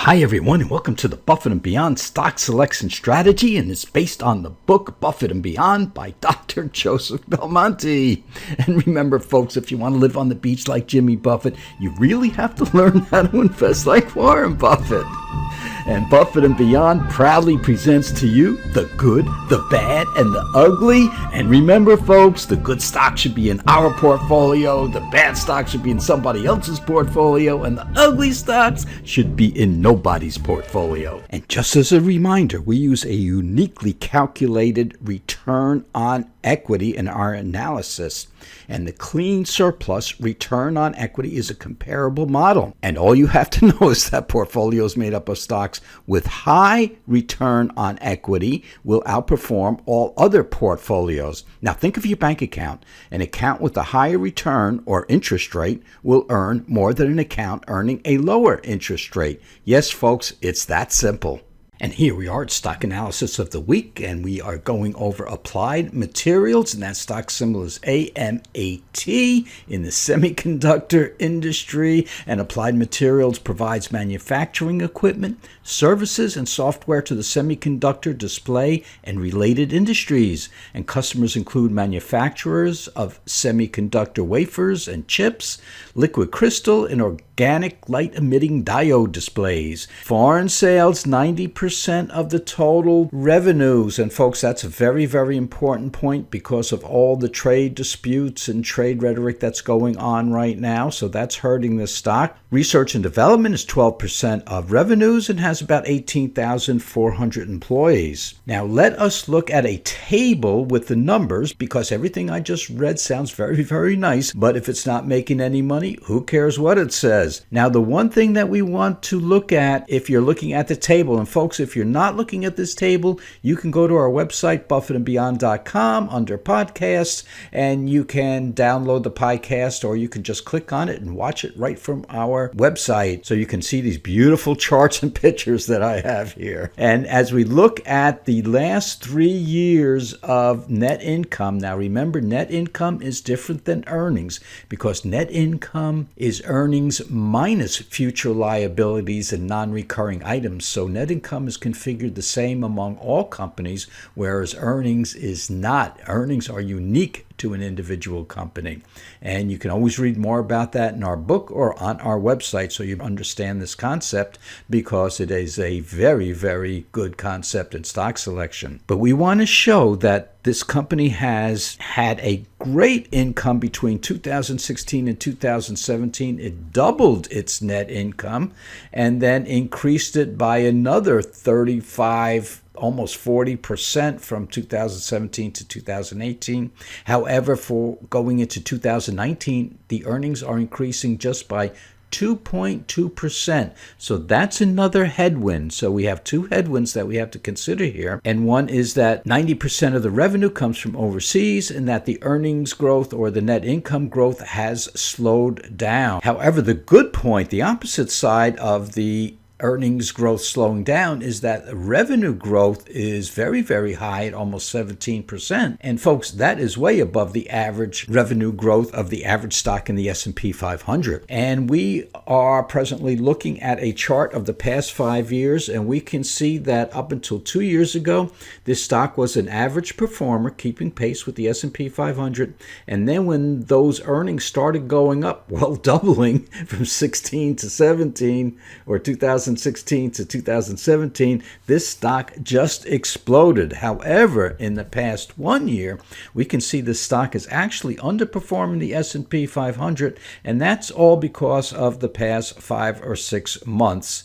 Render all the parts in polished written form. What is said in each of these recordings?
Hi everyone, and welcome to the Buffett and Beyond Stock Selection Strategy, and it's based on the book Buffett and Beyond by Dr. Joseph Belmonte. And remember folks, if you want to live on the beach like Jimmy Buffett, you really have to learn how to invest like Warren Buffett. And Buffett and Beyond proudly presents to you the good, the bad, and the ugly. And remember folks, the good stock should be in our portfolio, the bad stock should be in somebody else's portfolio, and the ugly stocks should be in nobody's portfolio. And just as a reminder, we use a uniquely calculated return on equity in our analysis. And the clean surplus return on equity is a comparable model. And all you have to know is that portfolio is made up of stocks with high return on equity will outperform all other portfolios. Now think of your bank account. An account with a higher return or interest rate will earn more than an account earning a lower interest rate. Yes, folks, it's that simple. And here we are at Stock Analysis of the Week, and we are going over Applied Materials, and that stock symbol is AMAT in the semiconductor industry. And Applied Materials provides manufacturing equipment, services, and software to the semiconductor, display, and related industries. And customers include manufacturers of semiconductor wafers and chips, liquid crystal, and organic light-emitting diode displays. Foreign sales, 90% of the total revenues. And folks, that's a very, very important point because of all the trade disputes and trade rhetoric that's going on right now. So that's hurting this stock. Research and development is 12% of revenues and has about 18,400 employees. Now let us look at a table with the numbers, because everything I just read sounds very, very nice, but if it's not making any money, who cares what it says? Now the one thing that we want to look at if you're looking at the table, and folks, if you're not looking at this table, you can go to our website, buffettandbeyond.com, under podcasts, and you can download the podcast, or you can just click on it and watch it right from our website. So you can see these beautiful charts and pictures that I have here. And as we look at the last 3 years of net income, now remember, net income is different than earnings, because net income is earnings minus future liabilities and non-recurring items. So net income is configured the same among all companies, whereas earnings is not. Earnings are unique to an individual company. And you can always read more about that in our book or on our website so you understand this concept, because it is a very, very good concept in stock selection. But we want to show that this company has had a great income between 2016 and 2017. It doubled its net income and then increased it by another 35, almost 40% from 2017 to 2018. However, for going into 2019, the earnings are increasing just by 2.2%. So that's another headwind. So we have two headwinds that we have to consider here. And one is that 90% of the revenue comes from overseas, and that the earnings growth or the net income growth has slowed down. However, the good point, the opposite side of the earnings growth slowing down, is that revenue growth is very, very high at almost 17%. And folks, that is way above the average revenue growth of the average stock in the S&P 500. And we are presently looking at a chart of the past 5 years, and we can see that up until 2 years ago, this stock was an average performer, keeping pace with the S&P 500. And then when those earnings started going up, well, doubling from 16 to 17, or 2016 to 2017, this stock just exploded. However, in the past 1 year, we can see the stock is actually underperforming the S&P 500, and that's all because of the past 5 or 6 months,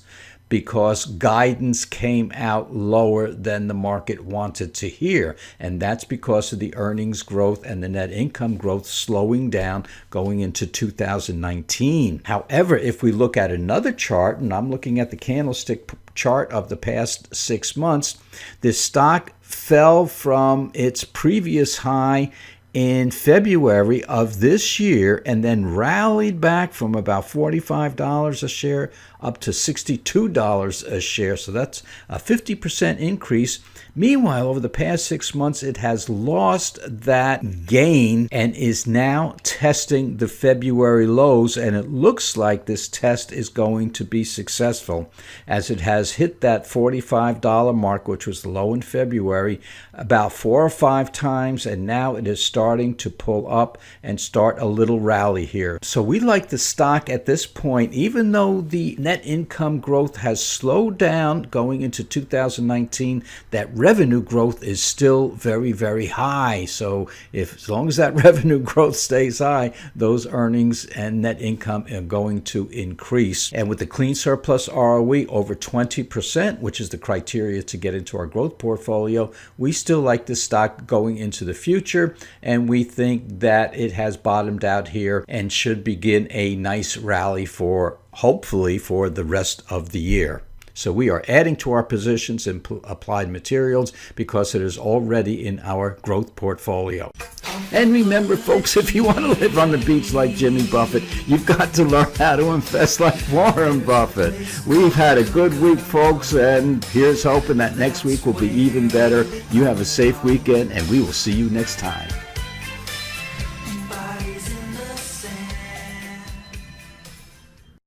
because guidance came out lower than the market wanted to hear. And that's because of the earnings growth and the net income growth slowing down going into 2019. However, if we look at another chart, and I'm looking at the candlestick chart of the past 6 months, this stock fell from its previous high in February of this year, and then rallied back from about $45 a share up to $62 a share. So that's a 50% increase. Meanwhile, over the past 6 months, it has lost that gain and is now testing the February lows. And it looks like this test is going to be successful, as it has hit that $45 mark, which was the low in February, about 4 or 5 times. And now it is starting to pull up and start a little rally here. So we like the stock at this point, even though the net income growth has slowed down going into 2019, that revenue growth is still very, very high. So as long as that revenue growth stays high, those earnings and net income are going to increase. And with the clean surplus ROE over 20%, which is the criteria to get into our growth portfolio, we still like this stock going into the future. And we think that it has bottomed out here and should begin a nice rally hopefully for the rest of the year. So we are adding to our positions in applied materials because it is already in our growth portfolio. And remember, folks, if you want to live on the beach like Jimmy Buffett, you've got to learn how to invest like Warren Buffett. We've had a good week, folks, and here's hoping that next week will be even better. You have a safe weekend, and we will see you next time.